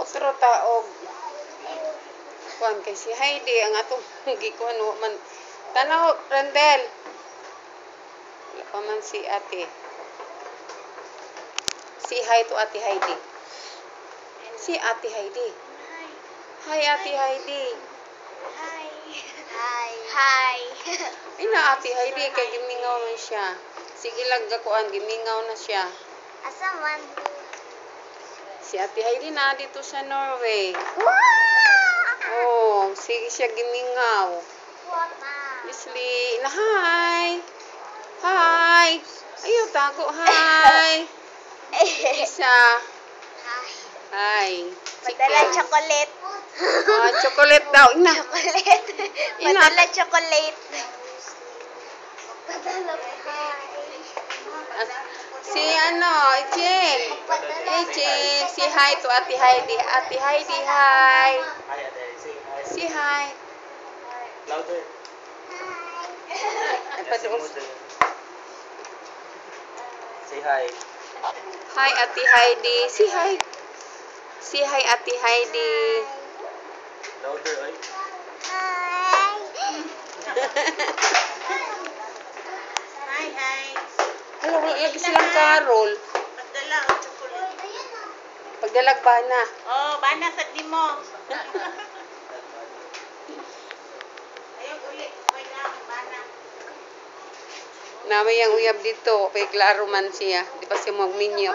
otro taog. Kuan kay si Heidi ang atong gikuan man. Tanaw, Randel. Wala pa man si ate. Si hi to ate Heidi. Si ate Heidi. Hi ate Heidi. Hi. Hi. Hi. Ina ate Heidi kay gimingaw man siya. Sige lang gakuan gimingaw na siya. Asa man? Si ate Heidi na dito sa Norway. Wow! Oh, sige siya gimingaw. Leslie, na hi. Hi. Ayaw tago, hi. Isa. Hi. Padala chocolate. Oh, chocolate daw. Ina. Chocolate. Padala chocolate. Padala Si ano, Ejel. Ejel, si hi to Ate Heidi. Ate Heidi, hi. Si hi. Louder. Say hi. Hi Ate Heidi. Si hi. Si hi Ate Heidi. Louder, oy. Hi. Hi, hi. Hala, wala lagi silang karol. Padala o chocolate. Pagdalag ba na? Oh, bana sa dimo. Ayaw uli. May lang, bana. Namay ang uyab dito. Kay klaro man siya. Di pa siya magminyo.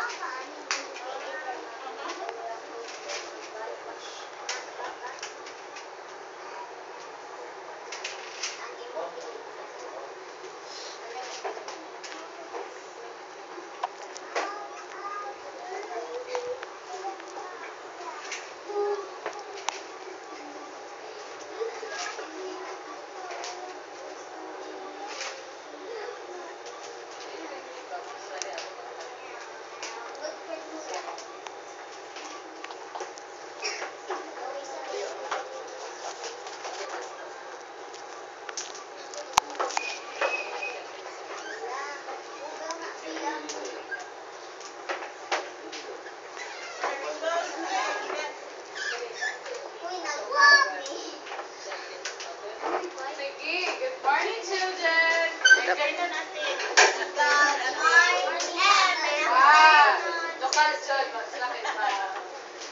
Good morning, children.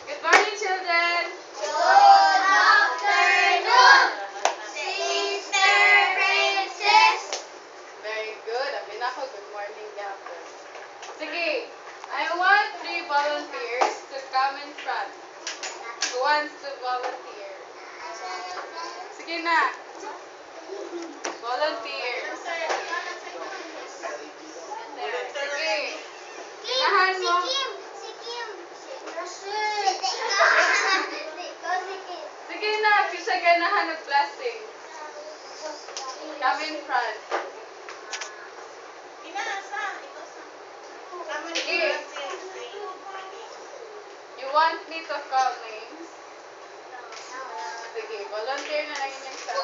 Good morning, children. Good afternoon, Sister Princess. Very good. Amin ako. Good morning, Gapper. Sige. I want 3 volunteers to come in front. Who wants to volunteer? Sige na. Volunteer. Sige. Inahan mo. Si Kim. Sige na. Kisa ganahan ng blessing. Come in front. Sige. You want me to call names? Sige. Volunteer na lang inyong staff.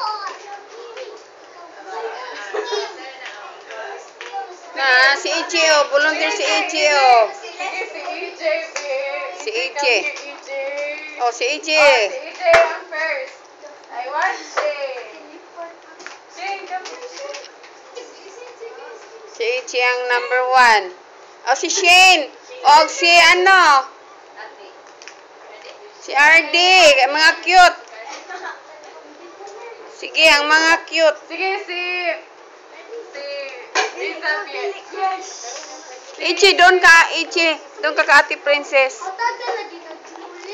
Na, si Ichi o. Volunteer si Ichi o. Sige, si EJ, babe. Si EJ, EJ. come here, EJ. Oh, si EJ. Oh, si EJ ang first. I want Shane. Shane, come here, Shane. Si EJ ang number 1. Oh, si Shane. Oh, si ano? Si RD. Mga cute. Sige, ang mga cute. Sige, si Isabel. Ichi, doon ka, Ichi. Doon ka Ate Princess.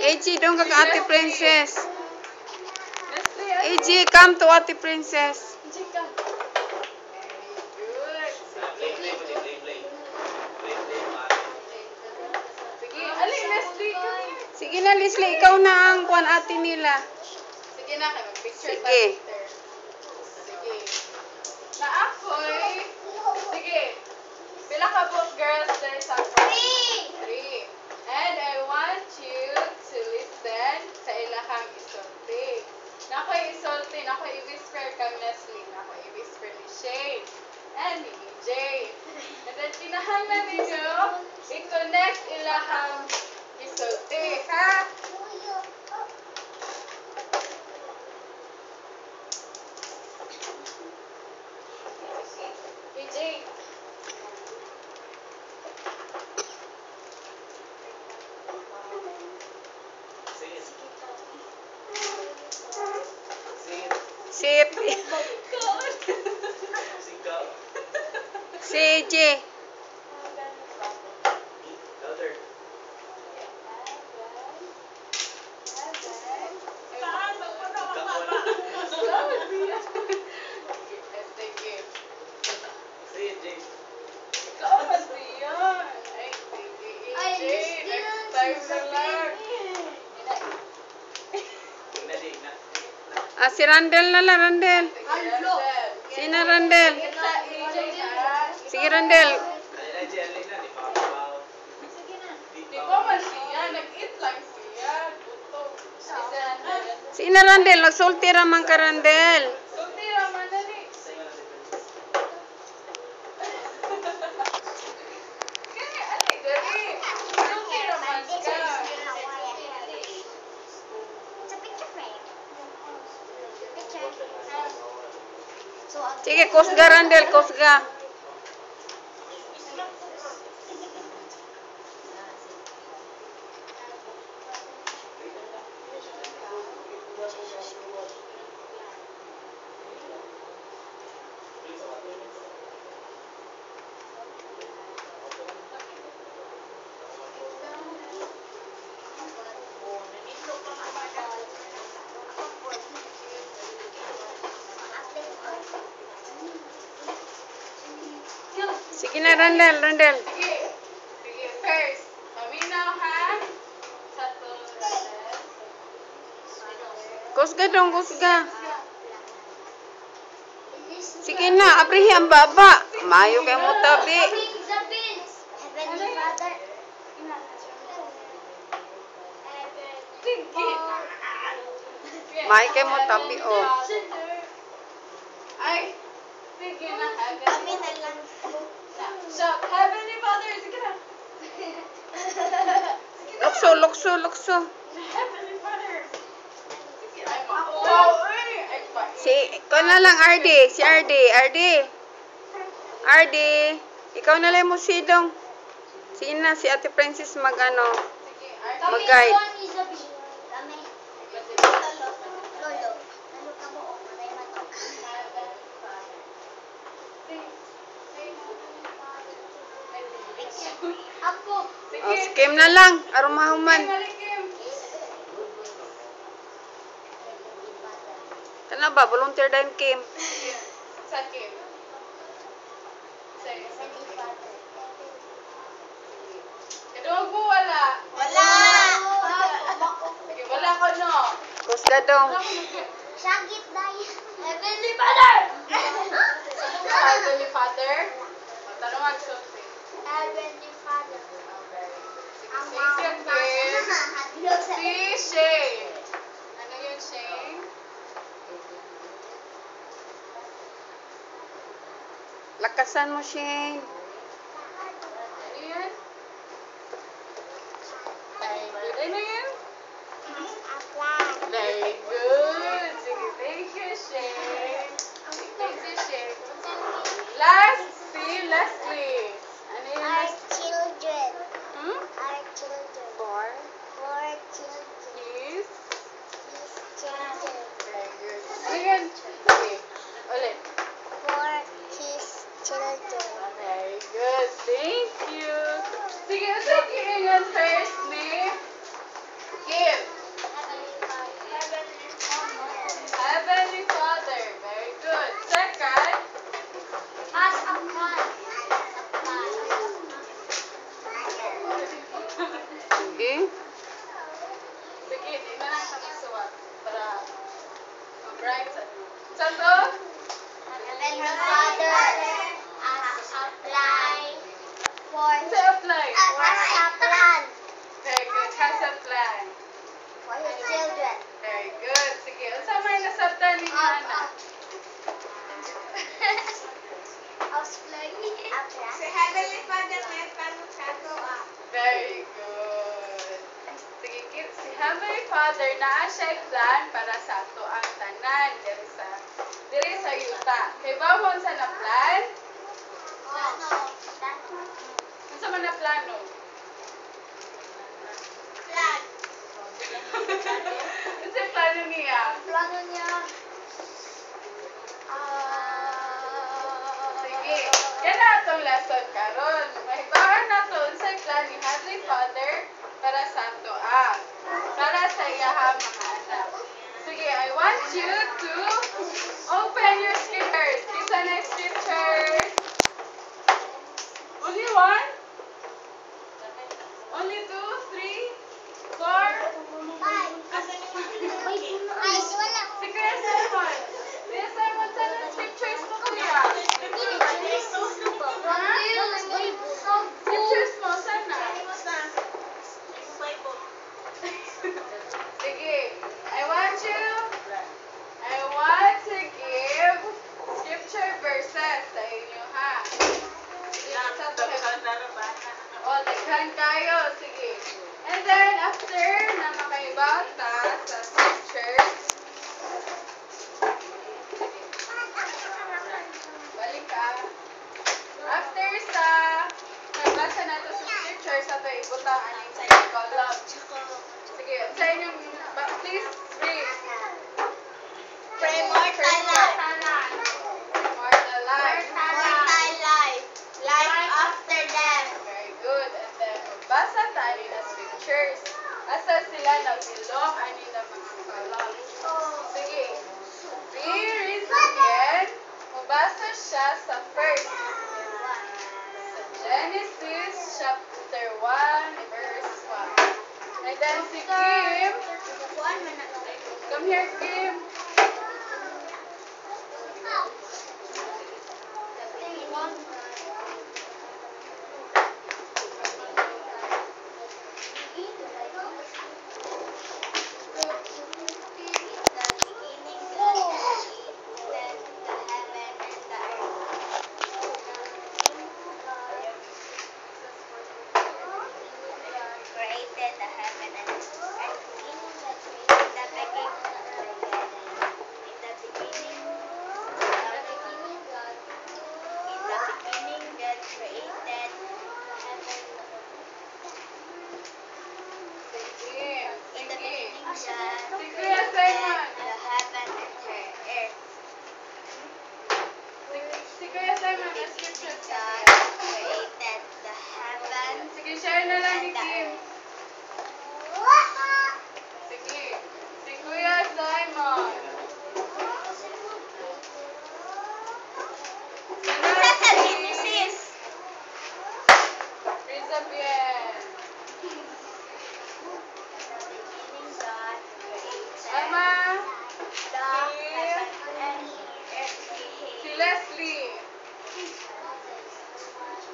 Ichi, doon ka Ate Princess. Ichi, come to Ate Princess. Sige na, Leslie. Ikaw na ang kuwan ate nila. Sige na, kayo. Picture Sige. Sige. Na ako'y... Sige. Pila ka book girls there sa... 3. And I want you to listen sa ilahang isulti. Nako'y isulti. Nako'y i-whisper kang Leslie. Nako'y i-whisper ni Shane. And ni EJ. And then pinahanglan ninyo, i-connect ilahang isulti. Ha? Si AJ. Louder. Say it, Jay. Dali na. Ah, si Randel na lang, Randel. Sino Randel? Sige, Randel. Dali, Jay. Dali na. Di pa kapaw. Di ba man siya? Nag-eat lang siya. Gutom. Sino Randel? Nagsulti raman ka, Randel. Sulti raman na ni. Say nga na si Princess. Kaya, alay, dali. Sulti raman ka. It's a picture frame. Picture. So, Sige, kusga, Randel, kusga. Sige na, Randel, Randel. Sige. Sige, first. Paminaw, ha? Satu. Kusga dong, kusga. Sige na, abrihi ang baba. Mayo kayo mo tabi. Heavenly Father. Sige. Mayo kayo mo tabi, oh. Ay. Sige na, Kami Heavenly na lang. So, Heavenly Father, sige na. Lukso, lukso, lukso. Heavenly Father. Sige, ay, wow, ay. Ay, pa. Si, ikaw na lang, RD. Si RD, RD. RD. Ikaw na lang mo sidong. Sige na, si Ate Princess mag-ano. Sige, ay. Mag-guide. Kami. Lolo. Ano ka mo? Matay matok. Ako. Oh, si Kim na lang. Arumahuman. Malikim. Kana ba? Volunteer din, Kim. Sa Kim. Sige. Kadawag mo wala. Wala. Sige, wala ko no. Kusga dong. Sagit dahil. Heavenly Father. Heavenly Father. Tanong ang sulti. Heavenly Father. Ang Sige, sige, Kim. hadlok sa Si Shane. Ano yun, Shane? Lakasan mo, Shane. Ano yun? Very good. Ano yun? Very good. Sige, thank you, Shane. Thank you, Shane. Last, si Leslie. Ano yun, Our Leslie? children. Hmm? Our children. Four. Four children. His. His children. Very good. Ano yun? Sige. Ulit. For his children. Very good. Thank you. Sige, sige yun first ni Kim. Heavenly Father. Very good. Second, As a man. Sige. sige, di na lang sa magsuwat para mag-bright sa Santo? Heavenly Father. As a plan. For Sa apply. as a plan. Very good. Has a plan. For his children. Very good. Sige, unsa may nasabtan ni Hana? Si Heavenly Father may Very good. Sige, si Heavenly Father naa siya plan para sa ato ang tanan diri sa yuta. Kay bawon sa na plan? Unsa man na plano? Unsa plano niya? Plano niya dason karon. Mahibawan nato unsay plan ni Heavenly Father para sa ato para sa iyahang mga anak. Sige, I want you to open your scriptures. Kinsa na scriptures? Only one? Only 2, 3, 4? Si Kuya Simon. Kuya Simon, saan ang scriptures mo, Kuya? Scriptures mo, saan na? Sige, I want to give scripture verses sa inyo, ha? O, daghan kayo. Sige. And then, after na makaibaw ta sa scriptures, balik ka. After sa nagbasa nato sa scriptures, ato ibutang aning sa column. Sige, sa inyong, please read. Pray mortal life. Mortal life. Mortal life. Life after death. Very good. And then, magbasa tayo na scriptures. Asa sila nagbilong ani na mga columns. Sige. Read again. Mabasa siya sa first. Sa Genesis chapter 1, verse 1. And then si Kim. Come here, Kim. Created the heaven and the earth.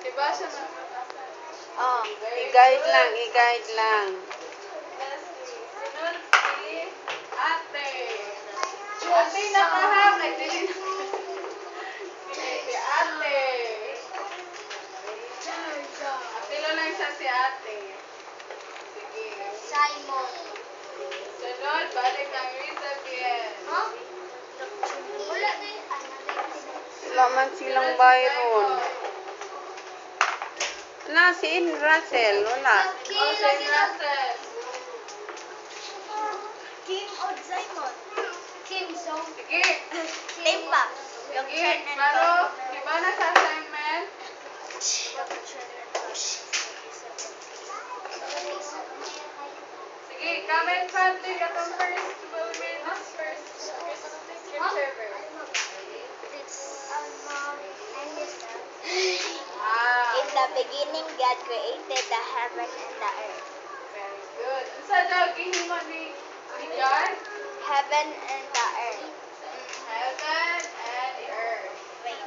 Ibasa na mabasa. Oh, i-guide lang. Sunod si ate. Ate nakahak. Ay, dili na. Sige, si ate. Ate lang siya si ate. Sige. Simon. Sunod, balik ang Rizabien. Wala din. Wala man silang Byron. Na, si Russell, wala. O, si Russell. Kim o Simon? Kim Song. Sige. Timpa. Sige, Maro, iba na sa assignment. Sige, comment proudly katong first will read this first scripture verse. In the beginning, God created the heaven and the earth. Very good. Unsa daw gihimo ni God? Heaven and the earth. Heaven and earth. Wait.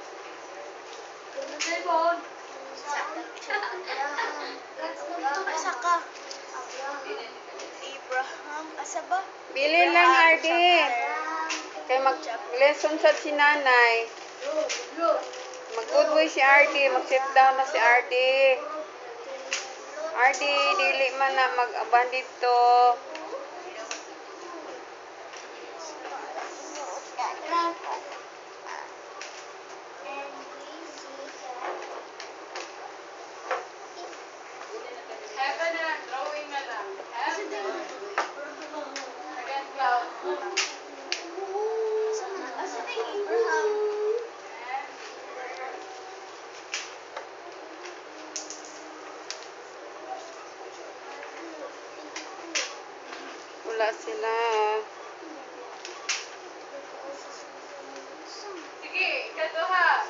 Asa ka? Abraham. Asa ba? Bili lang, Ardi. Kay mag-lesson sa si nanay. Mag-good boy si Ardi. Mag-sit down na si Ardi. Ardi, dili man na mag-aban dito. Heaven na lang, drawing na lang. Heaven. Again, cloud. Asa na yung Abraham? And earth. Wala sila. Sige, ikaduha.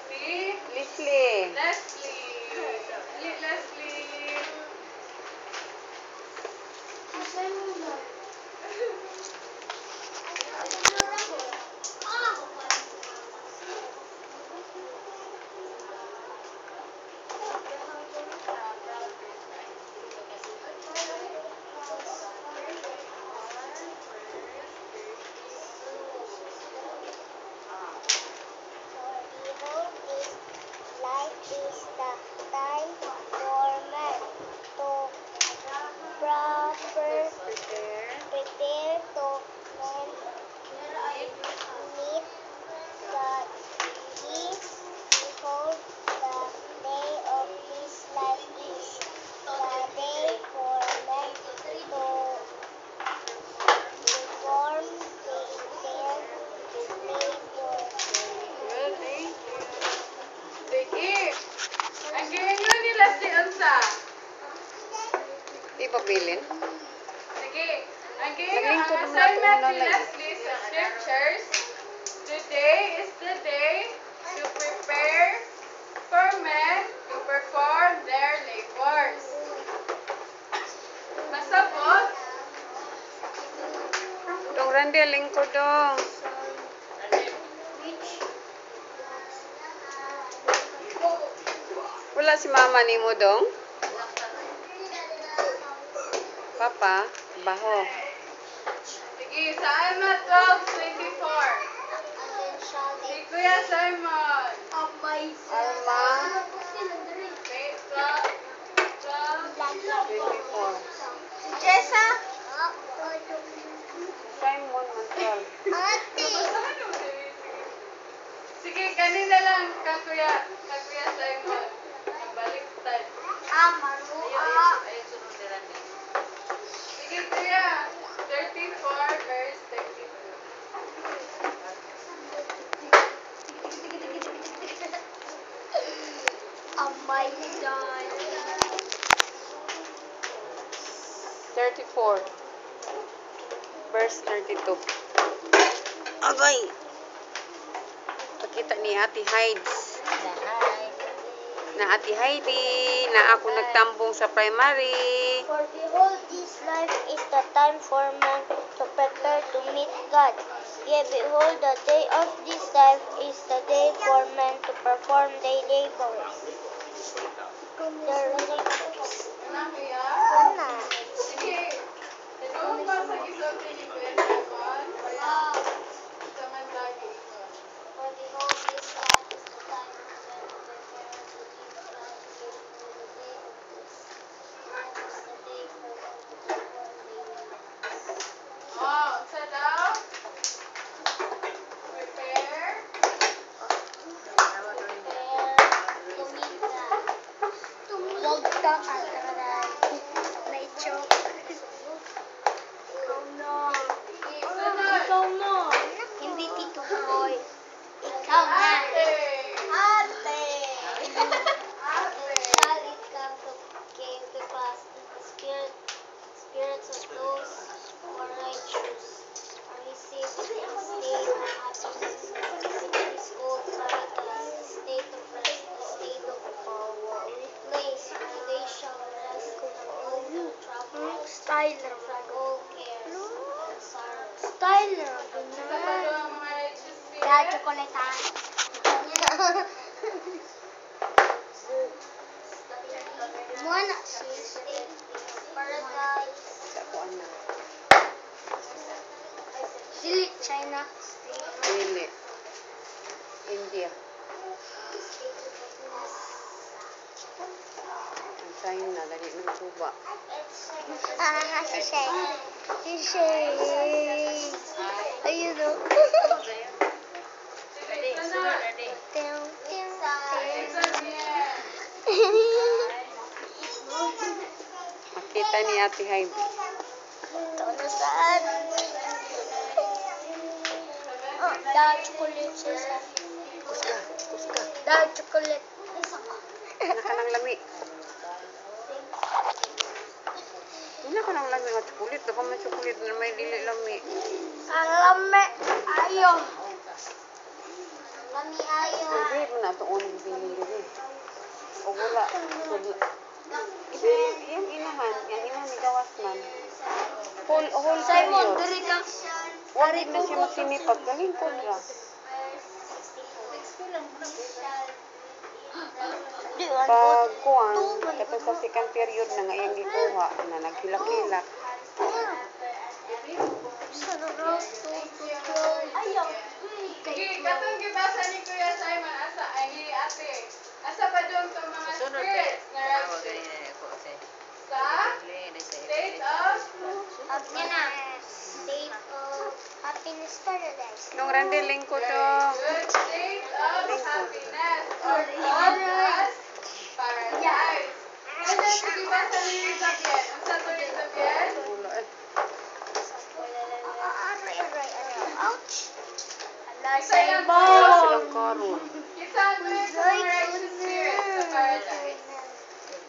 Si Leslie. Leslie. Leslie. Life is the time for man to proper prepare to man meet God. Behold, the day of his life is the day for man to perform their labor. Well, thank you. Sige. Ang giingon ni Leslie unsa? Di pa bilin? Sige. Ang giingon ang Naglingkod mo na assignment ito, ni unang Leslie sa scriptures. Today is the day to prepare for men to perform their labors. Masabot? Dong Randy, lingkod dong. Wala si mama ni mo dong? Papa, baho. Sige, sa Alma 12:24. Si Kuya Simon. Alma, Okay, 12. 24. Jessa? Simon Mantual. Ate! Sige, kanina lang ka Kuya Simon. Baliktad. Ayun, sunod ni Randy. Sige, Kuya. 34 verse 32. My God. 34. Verse 32. Agay! Pakita ni Ate Hides. Na Ate Heidi, na ako nagtambong sa primary. For behold, this life is the time for man to prepare to meet God. Yea, behold, the day of this life is the day for men to perform their labors. Ano, Kuya? Sige. Ito ba sa gisulti ni Kuya Simon? Kaya, sa man lagi ito. For behold, this life is the time for men to prepare to meet God. Yea, behold, the day of this life is the day for men to perform their labors. Oh, sa daw? Prepare. Huwag ka agad. May joke. Ikaw na. Sunod. Ikaw na. Hindi Tito Boy. Ikaw na. Ate. Ate. Ate. Shall it come to came to pass that the spirits of those who are righteous are received in a state of happiness, which is called paradise, a state of rest, a state of place where they shall rest from all their troubles, from all cares and sorrows. Styler, Sa pagod ang mga righteous spirit. chocolate. Muna, sis. Paradise. Dakuan na. Dili, China. Dili. India. Ang China, dali ng suba. Si Shay. Si Shay. Ayun o. Sige, sunod. Tew, tew, Examine. Makita ni Ate Heidi. ito na saan? Oh, dahil chocolate siya. Kuska, kuska. Dahil chocolate. Isa ka. Naka ng lami. Ina, ka ng lami nga chocolate. Dapat may chocolate na may dili lami. Ang lami. Ayo. Lami ayo. Hindi mo na ito unang binili. O wala. Yung inahan. Yung inahan ni gawas man. Whole Simon, period. diri ka. Wala na siya magsinipag. Kalingkod ra. Pag kuwan, kapag sa second period na nga yung gikuha na naghilak-hilak. Ayaw. Sige, katong gibasa ni Kuya Simon, asa, ay ni ate. Asa pa doon sa mga spirits na righteous? Sa state of Yan na. State of happiness paradise. Nung rande lingkod dong. good state of happiness or God as paradise. And then, sige ba sa lyrics of yan? Ang sa lyrics of yan? Wala eh. Ouch. Isa yan po. Wala silang karon. Isa ang lyrics of mga righteous spirits sa paradise.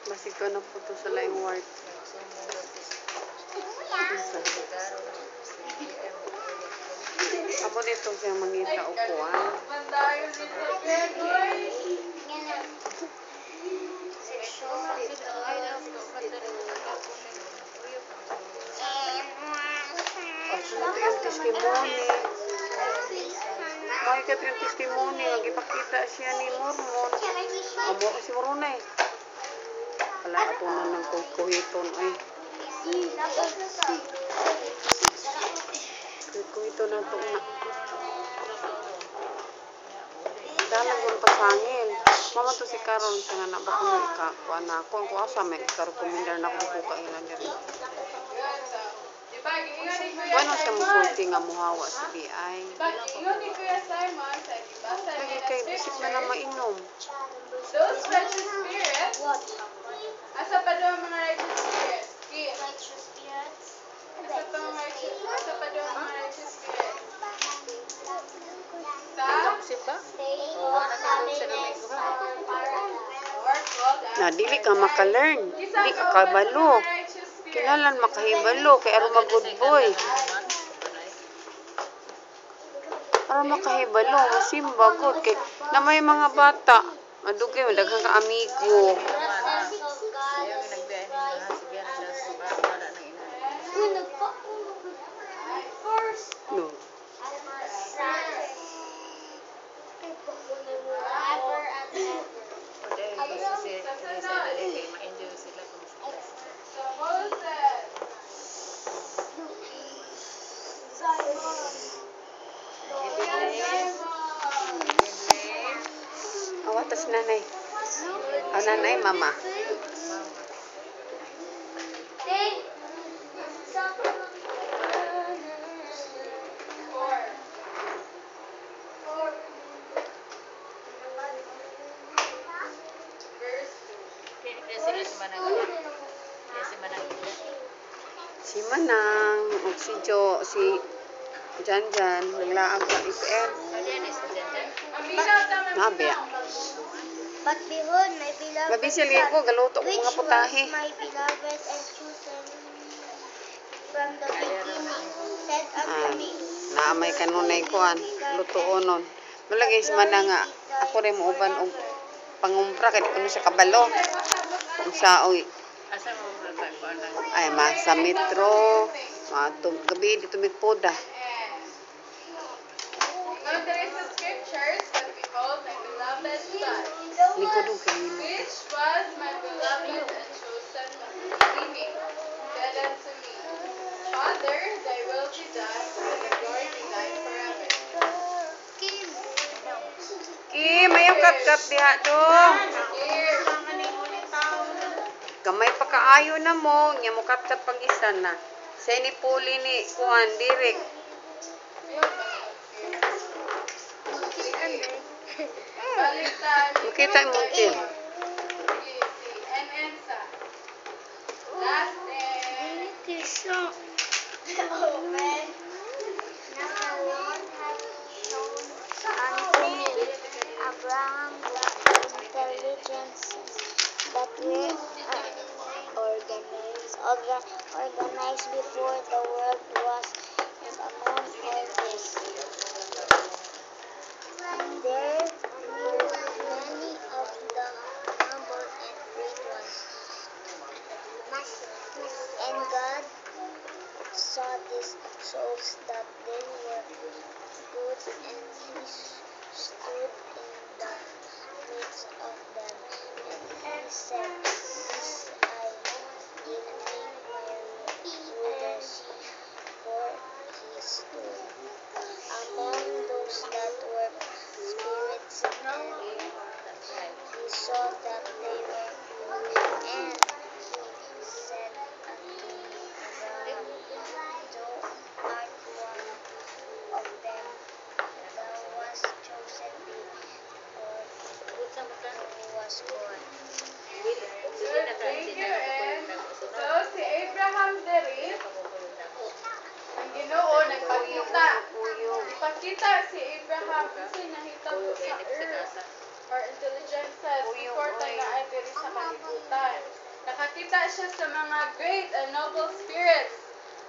Basig ka na po to sa laing word. Amo dito siya mangita upuan. Mandayo dito. Boy. Yan na. Ito yung testimony. Makikita yung testimony. Nagipakita siya ni Mormon. Amo si Mormon eh. Wala ato na ng kuhiton ay. Kuhito na ito na. Dalag yung pasangil. Mama to si Karon siya nga nabak mo ikakuha na ako. Ang kuha sa may karekomendar na kung kukailan diri. Diba, giingon ni Kuya Bueno siya Simon. musulti nga muhawa sa BI. Diba, giingon ni Kuya Simon sa gibasa Lagi niya kay na bisip na na scripture. mainom. Those righteous spirits, asa pa doon mga righteous spirits? Asa pa doon mga righteous spirits? Sa? Or called as Na dili ka maka-learn. Isa Di ka sa kabalo. mga righteous spirits. Kinalan makahibalo kay aron mag-good boy. Aron makahibalo, masimba good kay na may mga bata. Madugay daghang ka amigo. No. Sa Moses. Kuya Simon. Awatas nanay. Nanay, mama. Four. Verse 2. Si Manang, ug si Jo, si Janjan, naglaag sa IPM. Aminaw tama. Nabi. But behold, my beloved Mabisil ko, galuto ko which mga was putahe. my beloved and chosen from the beginning, said unto me, Naamay kanunay kuan, lutuonon. Nalagay si Manang nga, ako rin mo uban og pangumpra kay kuno sa kabalo. Ang saoy. Ay, sa metro, gabi dito migpoda. Now there is the scriptures that behold my beloved son, Likod kanino. which was my beloved and chosen from the beginning, said unto me, Father, thy will be done, and thy glory be thine forever. Kim, ayaw kat-kat diha dong. Here, Gamay pa kaayo na mo, nya mo kat-kat pag isa na. Sa ni puli ni kuan direk. baliktad. Makita mo tin. Sige, si Ensa. Last and Amen. Now the Lord hath shown unto me Abraham the intelligences that were organized organized before the world was, and among all this, there were many of the humble and great ones. And God saw these souls that they were good, and He stood in the midst of them, and He said, "These I will make my rulers, for He stood among those that were spirits, and He saw that they were pure, and He said unto Abraham, Thou art one of them, thou wast chosen before thou was born." Good, thank you. And so, si Abraham diri, ang Ginoo nagpakita. Ipakita si Abraham kasi nahitabo sa earth or intelligences before tayo na ay diri sa kalibutan. Nakakita siya sa mga great and noble spirits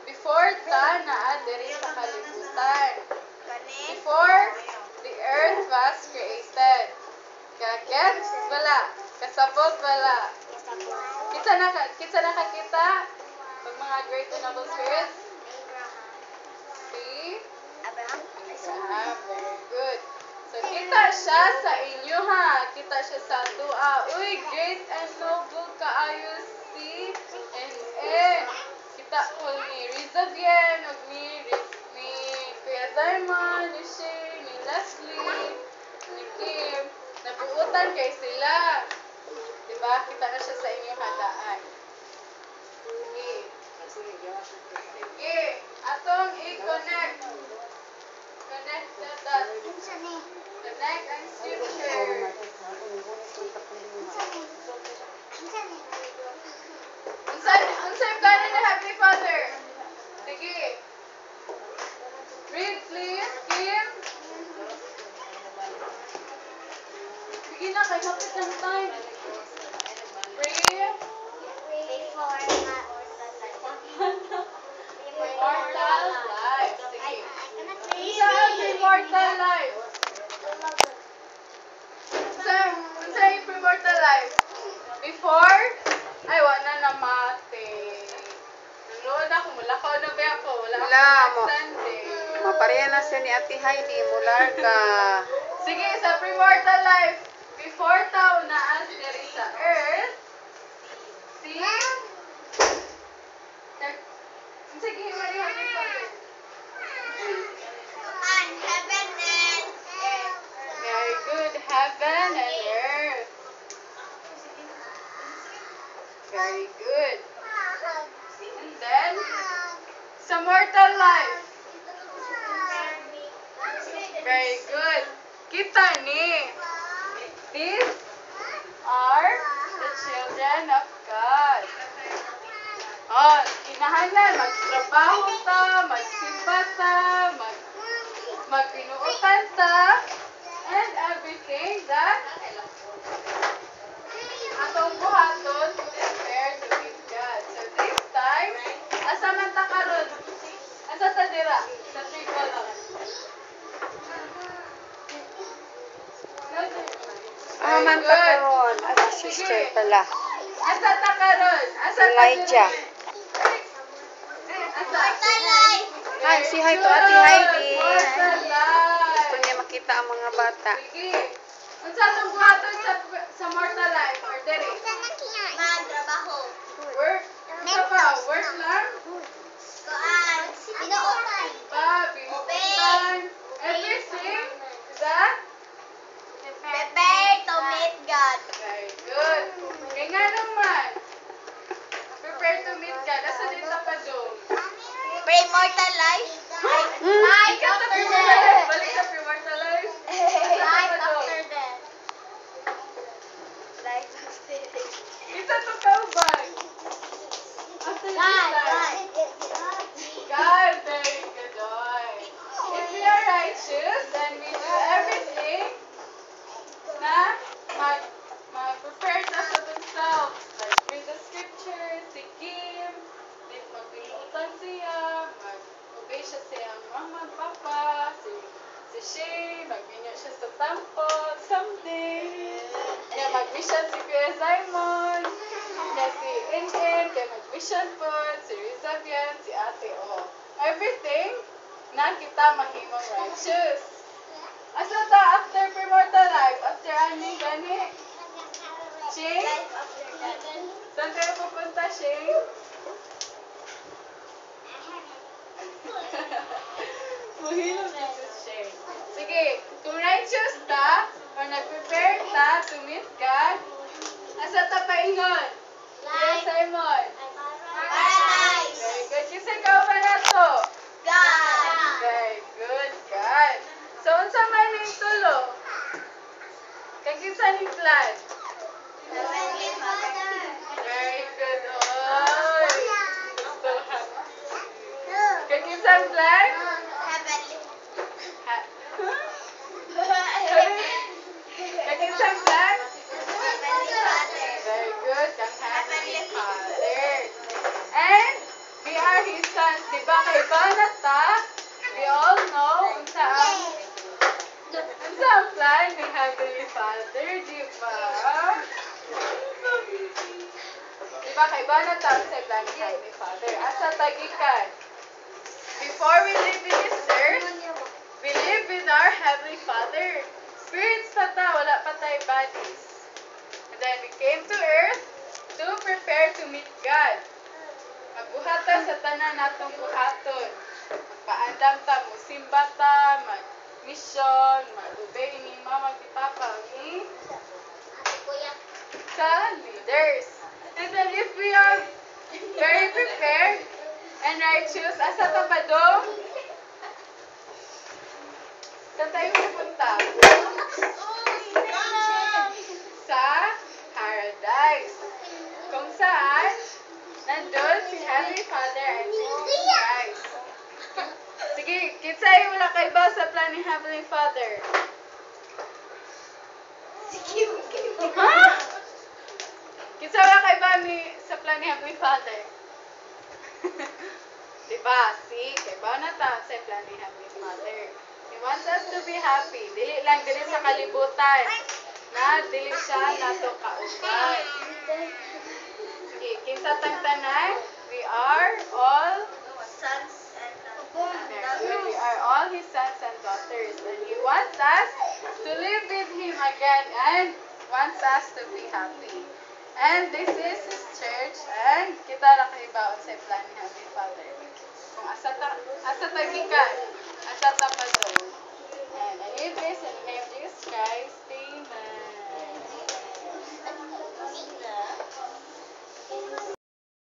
before ta na diri sa kalibutan. Before the earth was created. Kagets wala, kasabot wala. Kita nakakita ng mga great and noble spirits. Si Abraham, very good. So, kita siya sa inyo ha. Kita siya sa tua. Uy, great and noble kaayo si NN. Kita ko ni Riza Bien, o ni Kuya Zayman, ni Shay, ni Leslie, ni Kim. Nabuutan kay sila. Diba? Kita na siya sa inyo handaan. Sige. Sige. Atong i-connect. Connect the dots. Connect ang scripture. Unsay plano ni Heavenly Father? Sige. Read please, Kim. Sige na, kay hapit ng time. Pray. Immortal life. Sige. Isa ang immortal life. Unsa ang immortal life? Before, ay wala na mate. Nanood ako, mulakaw na ba ako? Wala ako Sunday. Mapareha na siya ni Ate Heidi, mular ka. Sige, sa pre-mortal life, before tao naas diri sa earth, sige, Maria, very good, heaven and earth. Very good. And then, sa mortal life, very good. Kita ni. These are the children of God. Oh, kinahanglan magtrabaho ta, magsimba ta, magbinuotan ta, and everything that atong buhaton to prepare to meet God. So this time, asa man ta karon? Asa ta dira? Sa table lang. Man ta karon, ay sister pala. Asa ta karon? Asa ta Elijah. Asa? Hi, si hi to Ate Heidi. Mortal life. Gusto niya makita ang mga bata. Sige. Unsa tong buhaton sa mortal life or diri? Magtrabaho. Work. Unsa pa? Work lang? Binutan. Everything that Prepare to meet God. very good. Kaya nga naman. Prepare to meet God. Asa din ta pa do? Pre-mortal life. Life after death. Balik sa pre-mortal life. Life after death. Life after death. Isa to kaubay. After this life. God, very good joy. If we are righteous and we do everything na mag-prepare us of themselves, like read the scriptures, si Kim, mag-mission si Kuya Simon, na si In-In, kay mag-mission po, si Rizabian, si Ate O. Everything na kita mahimong righteous. Asa ta after premortal life? After ani gani? Shane? Saan kayo pupunta, Shane? Mahilap dito, Shane. Sige, kung righteous ta, or nag-prepare ta to meet God, asa ta paingon? Kuya Simon. Very good. Kasi ikaw ba na to? Very good, God. So, unsa man ning tulo? Kay kinsa ning plan? Very good. Oy. Kay kinsa ang plan? Kay kinsa ang plan? Very good. Kang Heavenly Father. And we are His sons. Diba kay Banata? We all know unsa ang plan ni Heavenly Father, diba? Diba kay Banata unsa ang plan ni Heavenly Father? Asa tagikan? Before we live in this earth, we live with our Heavenly Father. Spirits pa ta, wala pa tayo bodies. And then we came to earth to prepare to meet God. Magbuhat ta sa tanan natong buhaton. Magpaandam ta, musimba ta, mag-mission, mag-obey ni Mama, ni Papa, ni sa leaders. And then if we are very prepared and righteous, asa ta ba dong? Saan tayo pupunta? Sa paradise. Kung saan, nandun si Heavenly Father and Jesus Christ. Sige, kitsay wala kay ba sa plan ni Heavenly Father? Ha? Kitsay wala kay ba sa plan ni Heavenly Father? Diba? See? Kay ba na ta sa plan ni Heavenly Father? He wants us to be happy. Dili lang dili sa kalibutan. Na dili siya nato kauban. Sige, kinsa tang tanan? We are all we are all His sons and daughters. And He wants us to live with Him again and wants us to be happy. And this is His church and kita ra kahibaon sa plan ni Heavenly Father. Kung asa ta gikan, asa ta